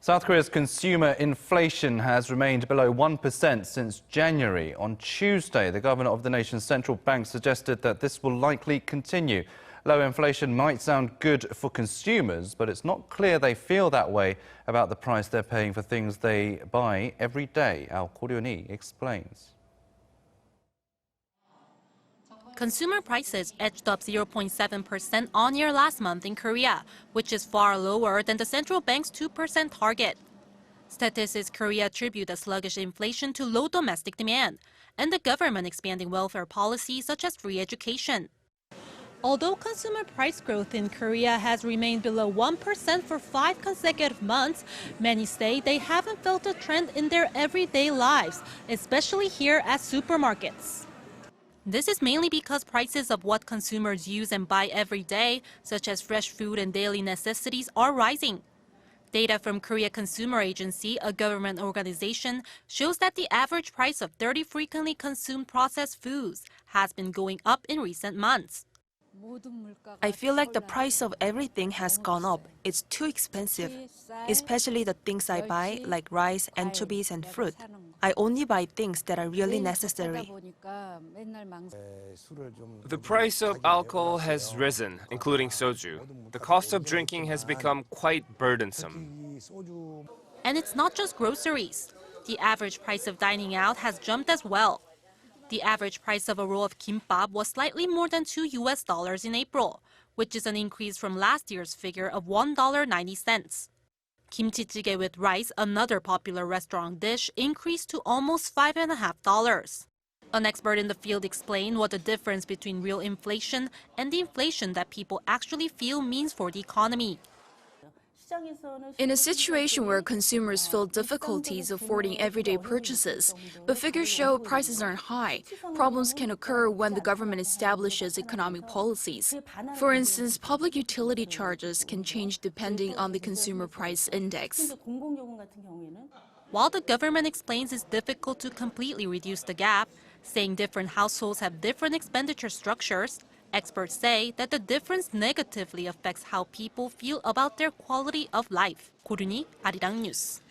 South Korea's consumer inflation has remained below 1% since January. On Tuesday, the governor of the nation's central bank suggested that this will likely continue. Low inflation might sound good for consumers, but it's not clear they feel that way about the price they're paying for things they buy every day. Ko Roon-hee explains. Consumer prices edged up 0.7% on-year last month in Korea, which is far lower than the central bank's 2% target. Statistics Korea attribute the sluggish inflation to low domestic demand and the government expanding welfare policies such as free education. Although consumer price growth in Korea has remained below 1% for 5 consecutive months, many say they haven't felt a trend in their everyday lives, especially here at supermarkets. This is mainly because prices of what consumers use and buy every day, such as fresh food and daily necessities, are rising. Data from Korea Consumer Agency, a government organization, shows that the average price of 30 frequently consumed processed foods has been going up in recent months. I feel like the price of everything has gone up. It's too expensive, especially the things I buy, like rice, anchovies, and fruit. I only buy things that are really necessary. The price of alcohol has risen, including soju. The cost of drinking has become quite burdensome. And it's not just groceries. The average price of dining out has jumped as well. The average price of a roll of kimbap was slightly more than $2 in April, which is an increase from last year's figure of $1.90. Kimchi jjigae with rice, another popular restaurant dish, increased to almost $5.50. An expert in the field explained what the difference between real inflation and the inflation that people actually feel means for the economy. In a situation where consumers feel difficulties affording everyday purchases, but figures show prices aren't high, problems can occur when the government establishes economic policies. For instance, public utility charges can change depending on the consumer price index. While the government explains it's difficult to completely reduce the gap, saying different households have different expenditure structures, experts say that the difference negatively affects how people feel about their quality of life. Ko Roon-hee, Arirang News.